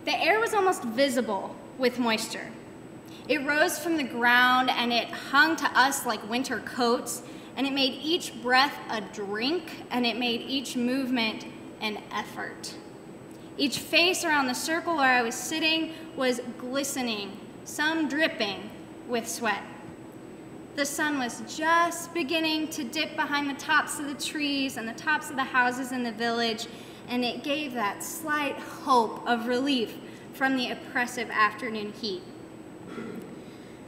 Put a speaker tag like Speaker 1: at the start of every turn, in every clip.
Speaker 1: The air was almost visible with moisture. It rose from the ground and it hung to us like winter coats, and it made each breath a drink, and it made each movement an effort. Each face around the circle where I was sitting was glistening, some dripping with sweat. The sun was just beginning to dip behind the tops of the trees and the tops of the houses in the village, and it gave that slight hope of relief from the oppressive afternoon heat.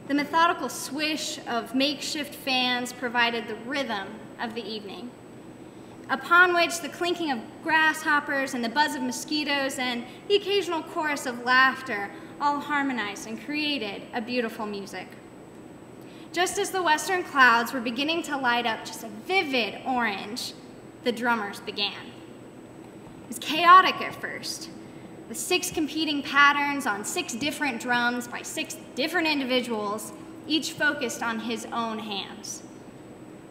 Speaker 1: The methodical swish of makeshift fans provided the rhythm of the evening, upon which the clinking of grasshoppers and the buzz of mosquitoes and the occasional chorus of laughter all harmonized and created a beautiful music. Just as the western clouds were beginning to light up just a vivid orange, the drummers began. It was chaotic at first, with 6 competing patterns on 6 different drums by 6 different individuals, each focused on his own hands.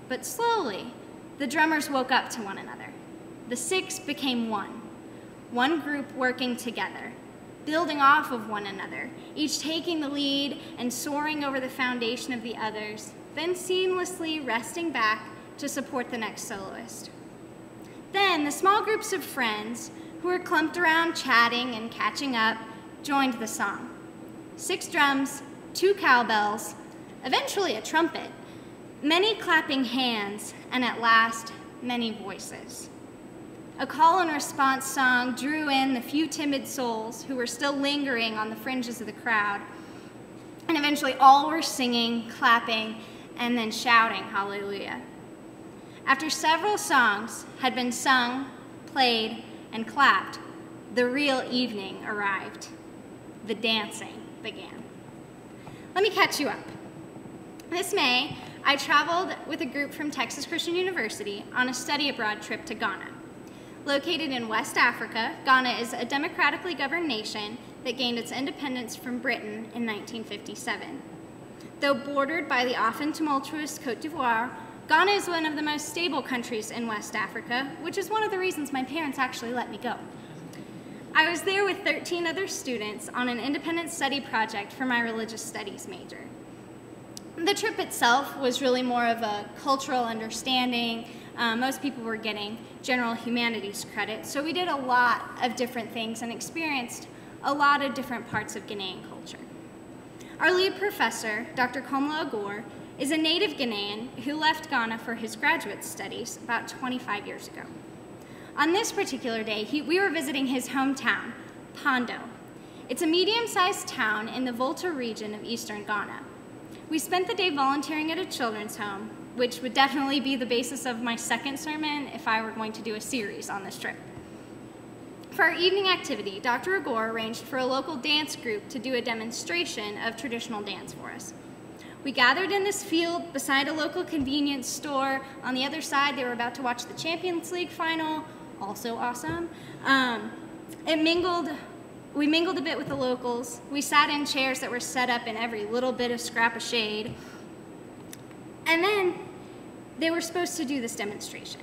Speaker 1: But slowly, the drummers woke up to one another. The 6 became one group working together, building off of one another, each taking the lead and soaring over the foundation of the others, then seamlessly resting back to support the next soloist. Then the small groups of friends who were clumped around chatting and catching up joined the song. 6 drums, 2 cowbells, eventually a trumpet, many clapping hands, and at last, many voices. A call and response song drew in the few timid souls who were still lingering on the fringes of the crowd, and eventually all were singing, clapping, and then shouting hallelujah. After several songs had been sung, played, and clapped, the real evening arrived. The dancing began. Let me catch you up. This May, I traveled with a group from Texas Christian University on a study abroad trip to Ghana. Located in West Africa, Ghana is a democratically governed nation that gained its independence from Britain in 1957. Though bordered by the often tumultuous Côte d'Ivoire, Ghana is one of the most stable countries in West Africa, which is one of the reasons my parents actually let me go. I was there with 13 other students on an independent study project for my religious studies major. The trip itself was really more of a cultural understanding. Most people were getting general humanities credit, so we did a lot of different things and experienced a lot of different parts of Ghanaian culture. Our lead professor, Dr. Komla Agor, is a native Ghanaian who left Ghana for his graduate studies about 25 years ago. On this particular day, we were visiting his hometown, Pondo. It's a medium-sized town in the Volta region of eastern Ghana. We spent the day volunteering at a children's home, which would definitely be the basis of my second sermon if I were going to do a series on this trip. For our evening activity, Dr. Agor arranged for a local dance group to do a demonstration of traditional dance for us. We gathered in this field beside a local convenience store. On the other side, they were about to watch the Champions League final, also awesome. We mingled a bit with the locals. We sat in chairs that were set up in every little bit of scrap of shade. And then they were supposed to do this demonstration.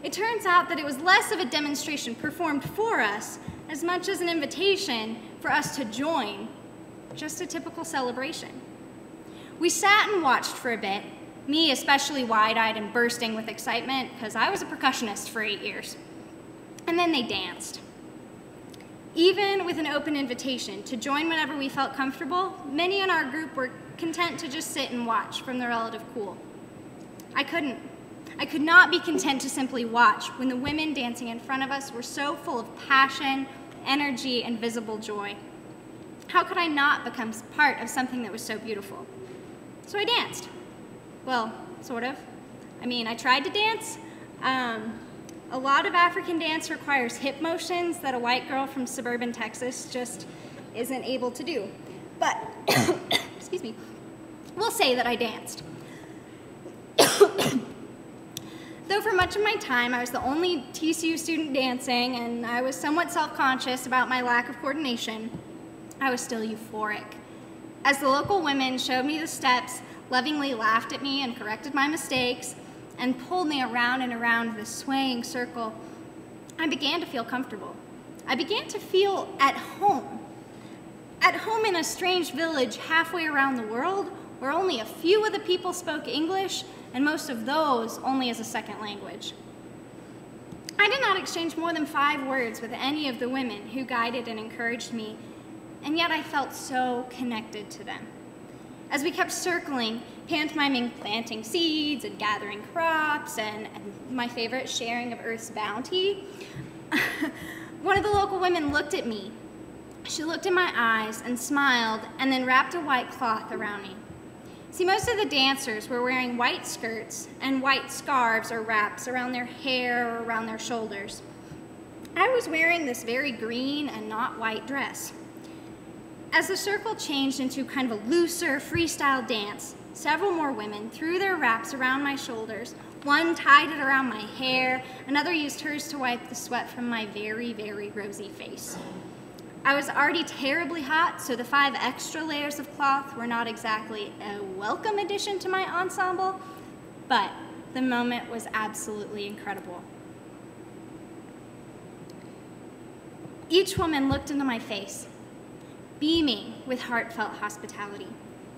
Speaker 1: It turns out that it was less of a demonstration performed for us as much as an invitation for us to join, just a typical celebration. We sat and watched for a bit, me especially wide-eyed and bursting with excitement because I was a percussionist for 8 years. And then they danced. Even with an open invitation to join whenever we felt comfortable, many in our group were content to just sit and watch from the relative cool. I couldn't. I could not be content to simply watch when the women dancing in front of us were so full of passion, energy, and visible joy. How could I not become part of something that was so beautiful? So I danced. Well, sort of. I mean, I tried to dance. A lot of African dance requires hip motions that a white girl from suburban Texas just isn't able to do. But, excuse me, we'll say that I danced. Though for much of my time I was the only TCU student dancing and I was somewhat self-conscious about my lack of coordination, I was still euphoric. As the local women showed me the steps, lovingly laughed at me and corrected my mistakes, and pulled me around and around this swaying circle, I began to feel comfortable. I began to feel at home. At home in a strange village halfway around the world where only a few of the people spoke English, and most of those only as a second language. I did not exchange more than 5 words with any of the women who guided and encouraged me, and yet I felt so connected to them. As we kept circling, pantomiming planting seeds and gathering crops, and my favorite, sharing of Earth's bounty, one of the local women looked at me. She looked in my eyes and smiled, and then wrapped a white cloth around me. See, most of the dancers were wearing white skirts and white scarves or wraps around their hair or around their shoulders. I was wearing this very green and not white dress. As the circle changed into kind of a looser freestyle dance, several more women threw their wraps around my shoulders. One tied it around my hair, another used hers to wipe the sweat from my very, very rosy face. I was already terribly hot, so the 5 extra layers of cloth were not exactly a welcome addition to my ensemble, but the moment was absolutely incredible. Each woman looked into my face, beaming with heartfelt hospitality.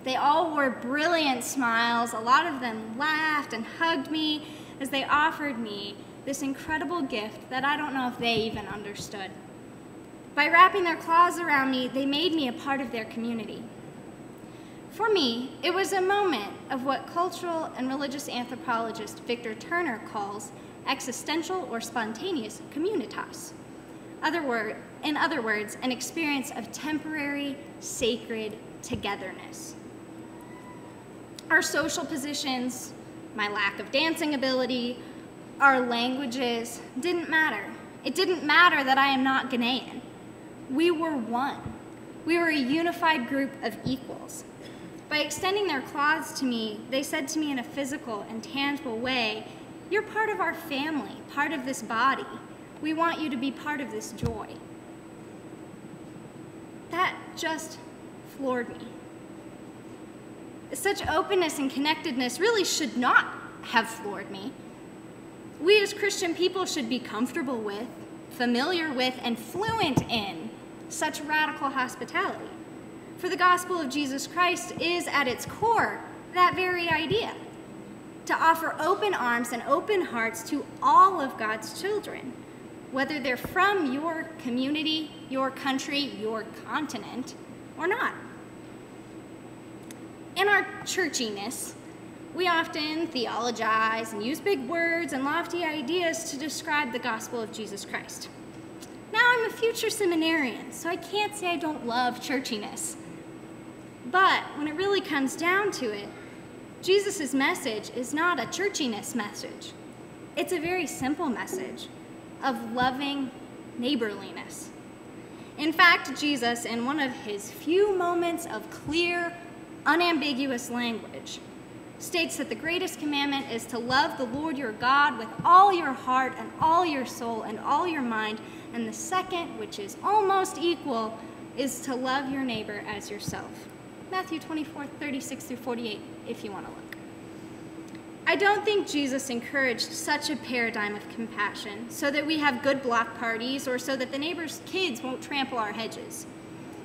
Speaker 1: They all wore brilliant smiles. A lot of them laughed and hugged me as they offered me this incredible gift that I don't know if they even understood. By wrapping their claws around me, they made me a part of their community. For me, it was a moment of what cultural and religious anthropologist Victor Turner calls existential or spontaneous communitas. In other words, an experience of temporary, sacred togetherness. Our social positions, my lack of dancing ability, our languages didn't matter. It didn't matter that I am not Ghanaian. We were one. We were a unified group of equals. By extending their claws to me, they said to me in a physical and tangible way, "You're part of our family, part of this body. We want you to be part of this joy." That just floored me. Such openness and connectedness really should not have floored me. We as Christian people should be comfortable with, familiar with, and fluent in such radical hospitality. For the gospel of Jesus Christ is at its core that very idea, to offer open arms and open hearts to all of God's children, whether they're from your community, your country, your continent, or not. In our churchiness, we often theologize and use big words and lofty ideas to describe the gospel of Jesus Christ. Now, I'm a future seminarian, so I can't say I don't love churchiness. But when it really comes down to it, Jesus' message is not a churchiness message. It's a very simple message of loving neighborliness. In fact, Jesus, in one of his few moments of clear, unambiguous language, states that the greatest commandment is to love the Lord your God with all your heart and all your soul and all your mind, and the second, which is almost equal, is to love your neighbor as yourself. Matthew 24:36-48, if you want to look. I don't think Jesus encouraged such a paradigm of compassion so that we have good block parties or so that the neighbor's kids won't trample our hedges.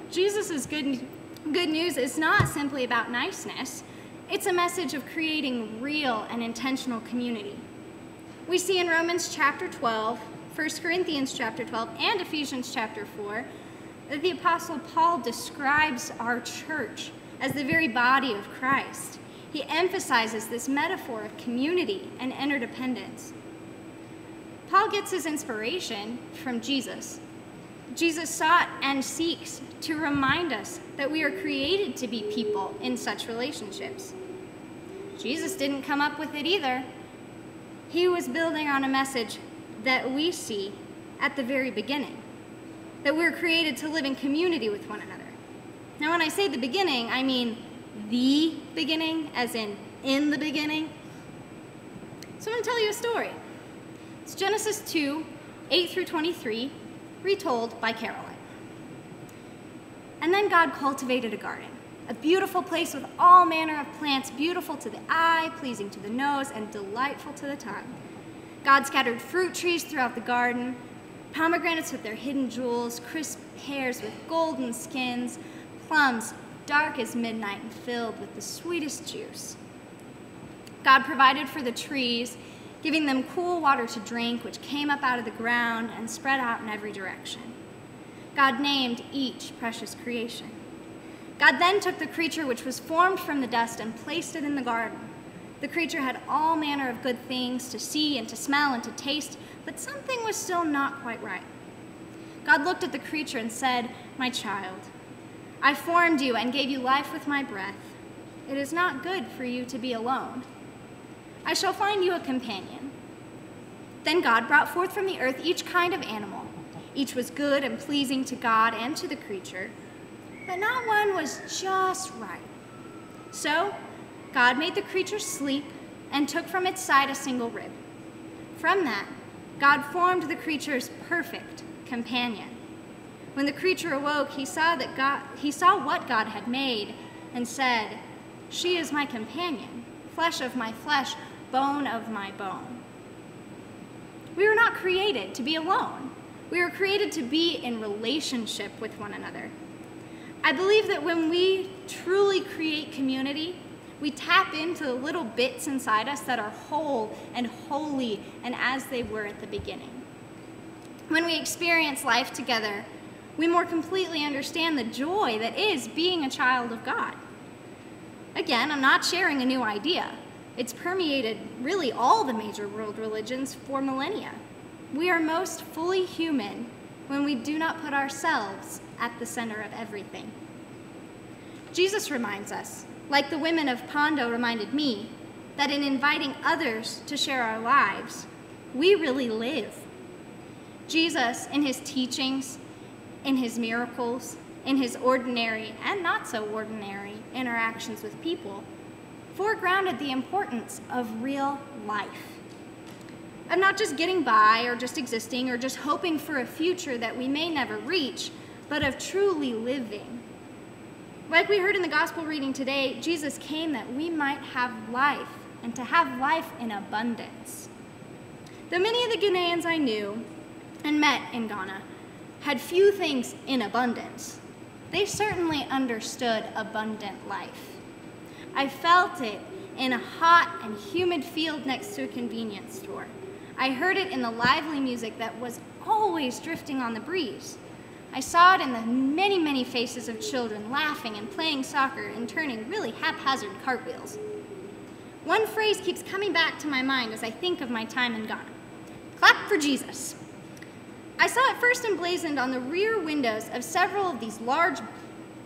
Speaker 1: Jesus' good news is not simply about niceness. It's a message of creating real and intentional community. We see in Romans chapter 12, 1 Corinthians chapter 12, and Ephesians chapter 4, that the Apostle Paul describes our church as the very body of Christ. He emphasizes this metaphor of community and interdependence. Paul gets his inspiration from Jesus. Jesus sought and seeks to remind us that we are created to be people in such relationships. Jesus didn't come up with it either. He was building on a message that we see at the very beginning, that we're created to live in community with one another. Now, when I say the beginning, I mean the beginning, as in the beginning. So I'm going to tell you a story. It's Genesis 2, 8-23, retold by Caroline. And then God cultivated a garden, a beautiful place with all manner of plants, beautiful to the eye, pleasing to the nose, and delightful to the tongue. God scattered fruit trees throughout the garden, pomegranates with their hidden jewels, crisp pears with golden skins, plums dark as midnight and filled with the sweetest juice. God provided for the trees, giving them cool water to drink, which came up out of the ground and spread out in every direction. God named each precious creation. God then took the creature which was formed from the dust and placed it in the garden. The creature had all manner of good things to see and to smell and to taste, but something was still not quite right. God looked at the creature and said, "My child, I formed you and gave you life with my breath. It is not good for you to be alone. I shall find you a companion." Then God brought forth from the earth each kind of animal. Each was good and pleasing to God and to the creature, but not one was just right. So God made the creature sleep and took from its side a single rib. From that, God formed the creature's perfect companion. When the creature awoke, he saw what God had made and said, "She is my companion, flesh of my flesh, bone of my bone." We were not created to be alone. We were created to be in relationship with one another. I believe that when we truly create community, we tap into the little bits inside us that are whole and holy and as they were at the beginning. When we experience life together, we more completely understand the joy that is being a child of God. Again, I'm not sharing a new idea. It's permeated really all the major world religions for millennia. We are most fully human when we do not put ourselves at the center of everything. Jesus reminds us, like the women of Pondo reminded me, that in inviting others to share our lives, we really live. Jesus, in his teachings, in his miracles, in his ordinary and not so ordinary interactions with people, foregrounded the importance of real life. Of not just getting by or just existing or just hoping for a future that we may never reach, but of truly living. Like we heard in the gospel reading today, Jesus came that we might have life and to have life in abundance. Though many of the Ghanaians I knew and met in Ghana had few things in abundance, they certainly understood abundant life. I felt it in a hot and humid field next to a convenience store. I heard it in the lively music that was always drifting on the breeze. I saw it in the many, many faces of children laughing and playing soccer and turning really haphazard cartwheels. One phrase keeps coming back to my mind as I think of my time in Ghana. Clap for Jesus. I saw it first emblazoned on the rear windows of several of these large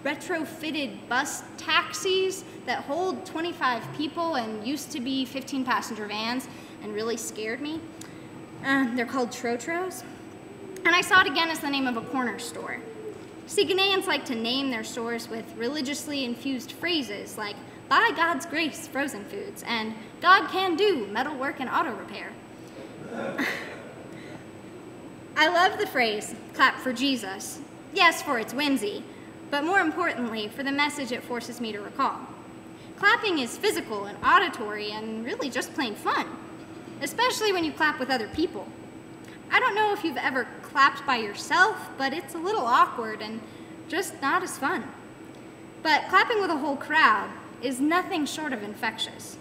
Speaker 1: retrofitted bus taxis that hold 25 people and used to be 15-passenger vans and really scared me. They're called Trotros. And I saw it again as the name of a corner store. See, Ghanaians like to name their stores with religiously infused phrases like, "By God's grace, frozen foods," and "God can do metalwork and auto repair." I love the phrase, "clap for Jesus." Yes, for its whimsy, but more importantly, for the message it forces me to recall. Clapping is physical and auditory and really just plain fun, especially when you clap with other people. I don't know if you've ever clapped by yourself, but it's a little awkward and just not as fun. But clapping with a whole crowd is nothing short of infectious.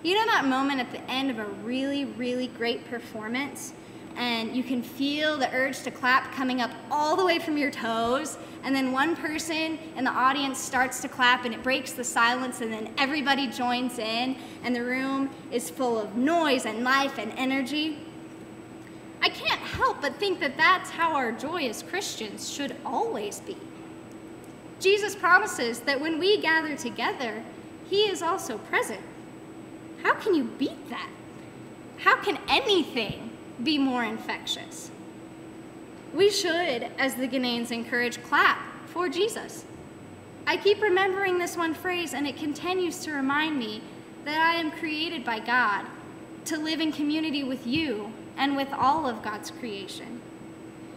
Speaker 1: You know that moment at the end of a really, really great performance, and you can feel the urge to clap coming up all the way from your toes, and then one person in the audience starts to clap and it breaks the silence, and then everybody joins in and the room is full of noise and life and energy? I can't help but think that that's how our joy as Christians should always be. Jesus promises that when we gather together, he is also present. How can you beat that? How can anything be more infectious? We should, as the Ghanaians encourage, clap for Jesus. I keep remembering this one phrase, and it continues to remind me that I am created by God to live in community with you and with all of God's creation.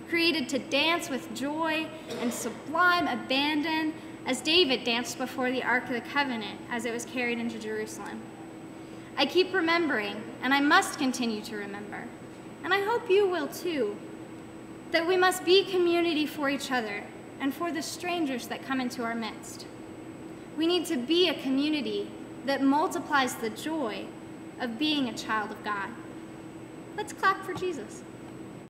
Speaker 1: Created to dance with joy and sublime abandon as David danced before the Ark of the Covenant as it was carried into Jerusalem. I keep remembering, and I must continue to remember, and I hope you will too, that we must be community for each other and for the strangers that come into our midst. We need to be a community that multiplies the joy of being a child of God. Let's clap for Jesus.